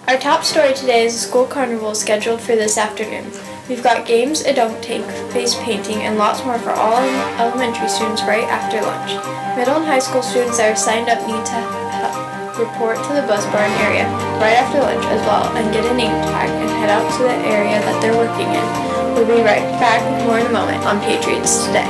Our top story today is a school carnival scheduled for this afternoon. We've got games, a dunk tank, face painting, and lots more for all elementary students right after lunch. Middle and high school students that are signed up need to report to the bus barn area right after lunch as well and get a name tag and head out to the area that they're working in. We'll be right back with more in a moment on Patriots Today.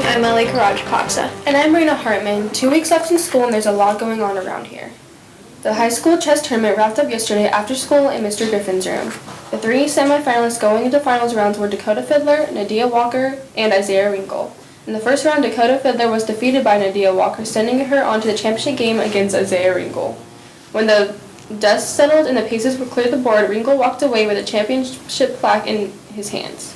I'm Ellie Karaj-Coxa. And I'm Marina Hartman. 2 weeks left in school and there's a lot going on around here. The high school chess tournament wrapped up yesterday after school in Mr. Griffin's room. The 3 semifinalists going into finals rounds were Dakota Fiddler, Nadia Walker, and Isaiah Winkle. In the first round, Dakota Fiddler was defeated by Nadia Walker, sending her on to the championship game against Isaiah Winkle. When the dust settled and the pieces were cleared the board, Winkle walked away with a championship plaque in his hands.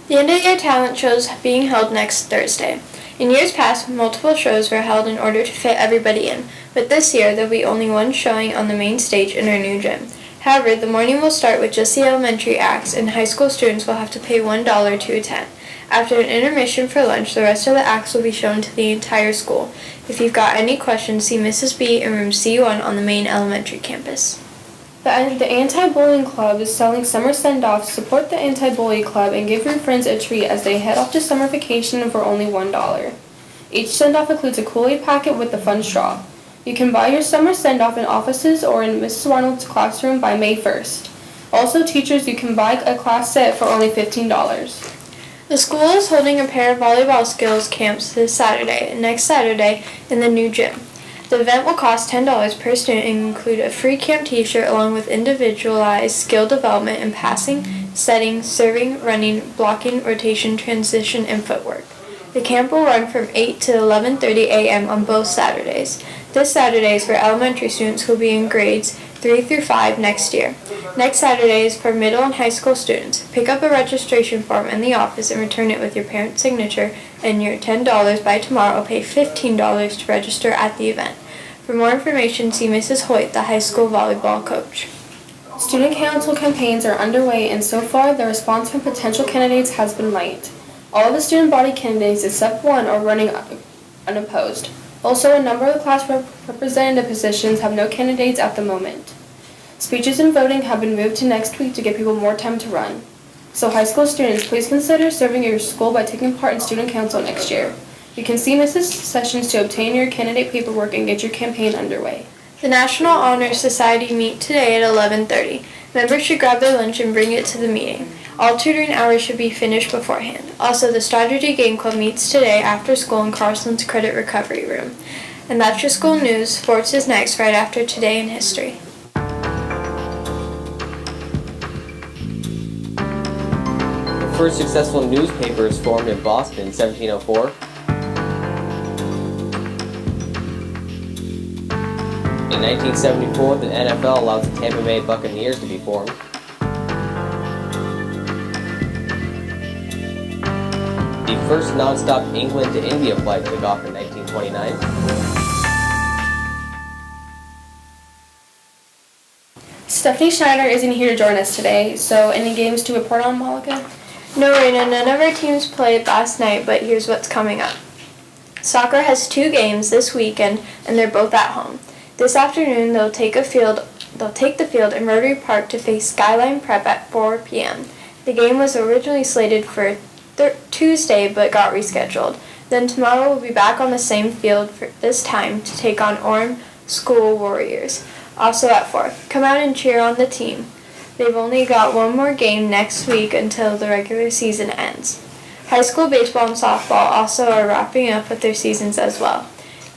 The end of year talent shows being held next Thursday. In years past, multiple shows were held in order to fit everybody in, but this year there'll be only one showing on the main stage in our new gym. However, the morning will start with just the elementary acts, and high school students will have to pay $1 to attend. After an intermission for lunch, the rest of the acts will be shown to the entire school. If you've got any questions, see Mrs. B in room C1 on the main elementary campus. The Anti-Bullying Club is selling summer send-offs. Support the Anti-Bully Club and give your friends a treat as they head off to summer vacation for only $1. Each send-off includes a Kool-Aid packet with a fun straw. You can buy your summer send-off in offices or in Mrs. Arnold's classroom by May 1st. Also, teachers, you can buy a class set for only $15. The school is holding a pair of volleyball skills camps this Saturday and next Saturday in the new gym. The event will cost $10 per student and include a free camp t-shirt along with individualized skill development in passing, setting, serving, running, blocking, rotation, transition, and footwork. The camp will run from 8 to 11:30 a.m. on both Saturdays. This Saturday is for elementary students who will be in grades 3 through 5 next year. Next Saturday is for middle and high school students. Pick up a registration form in the office and return it with your parent's signature and your $10 by tomorrow. Pay $15 to register at the event. For more information, see Mrs. Hoyt, the high school volleyball coach. Student council campaigns are underway, and so far the response from potential candidates has been light. All of the student body candidates except one are running unopposed. Also, a number of the class representative positions have no candidates at the moment. Speeches and voting have been moved to next week to give people more time to run. So high school students, please consider serving your school by taking part in student council next year. You can see Mrs. Sessions to obtain your candidate paperwork and get your campaign underway. The National Honor Society meet today at 11:30. Members should grab their lunch and bring it to the meeting. All tutoring hours should be finished beforehand. Also, the Strategy Game Club meets today after school in Carson's Credit Recovery Room. And that's your school news. Sports is next right after Today in History. The first successful newspaper is formed in Boston in 1704. In 1974, the NFL allowed the Tampa Bay Buccaneers to be formed. The first non-stop England to India flight took off in 1929. Stephanie Schneider isn't here to join us today, so any games to report on, Malika? No, Raina, none of our teams played last night, but here's what's coming up. Soccer has 2 games this weekend, and they're both at home. This afternoon, they'll take the field in Rotary Park to face Skyline Prep at 4 p.m. The game was originally slated for Tuesday, but got rescheduled. Then tomorrow we'll be back on the same field for this time to take on Orem School Warriors, also at 4. Come out and cheer on the team. They've only got one more game next week until the regular season ends. High school baseball and softball also are wrapping up with their seasons as well.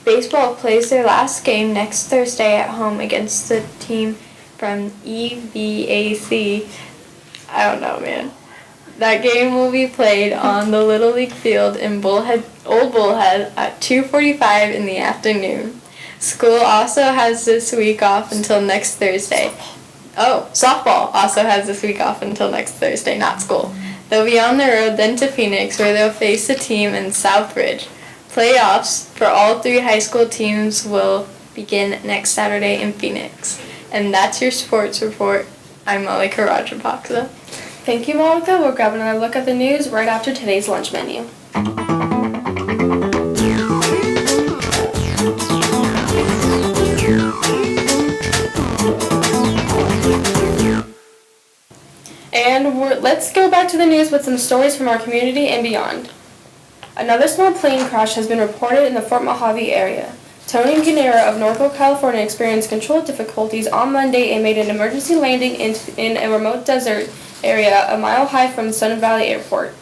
Baseball plays their last game next Thursday at home against the team from EVAC. I don't know, man. That game will be played on the Little League field in Bullhead, Old Bullhead at 2:45 in the afternoon. School also has this week off until next Thursday. Oh, softball also has this week off until next Thursday, not school. They'll be on the road then to Phoenix, where they'll face a team in Southridge. Playoffs for all 3 high school teams will begin next Saturday in Phoenix. And that's your sports report. I'm Malika Rajapaksa. Thank you, Monica. We'll grab another look at the news right after today's lunch menu. And let's go back to the news with some stories from our community and beyond. Another small plane crash has been reported in the Fort Mohave area. Tony Guinera of Norco, California experienced control difficulties on Monday and made an emergency landing in a remote desert area a mile high from Sun Valley Airport.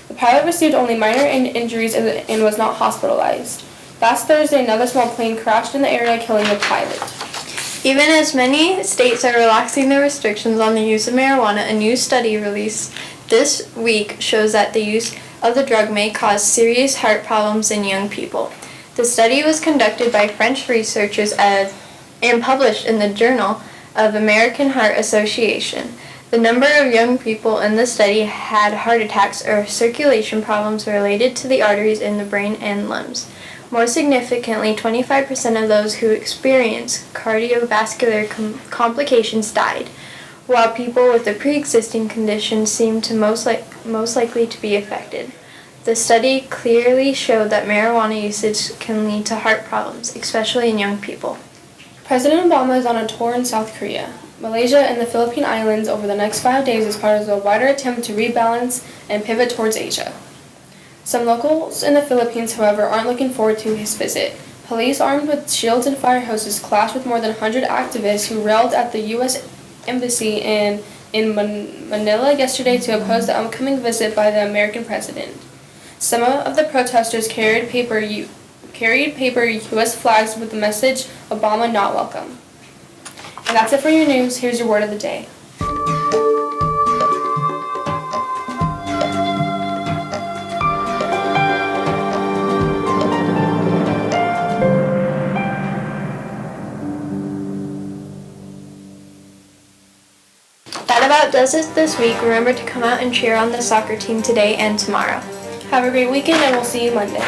The pilot received only minor injuries and was not hospitalized. Last Thursday, another small plane crashed in the area, killing the pilot. Even as many states are relaxing their restrictions on the use of marijuana, a new study released this week shows that the use of the drug may cause serious heart problems in young people. The study was conducted by French researchers and published in the Journal of American Heart Association. The number of young people in the study had heart attacks or circulation problems related to the arteries in the brain and limbs. More significantly, 25% of those who experienced cardiovascular complications died, while people with a pre-existing condition seemed to most likely to be affected. The study clearly showed that marijuana usage can lead to heart problems, especially in young people. President Obama is on a tour in South Korea, Malaysia, and the Philippine Islands over the next 5 days as part of a wider attempt to rebalance and pivot towards Asia. Some locals in the Philippines, however, aren't looking forward to his visit. Police armed with shields and fire hoses clashed with more than 100 activists who railed at the U.S. Embassy in Manila yesterday to oppose the upcoming visit by the American president. Some of the protesters carried paper U.S. flags with the message, "Obama not welcome." And that's it for your news. Here's your word of the day. That about does it this week. Remember to come out and cheer on the soccer team today and tomorrow. Have a great weekend, and we'll see you Monday.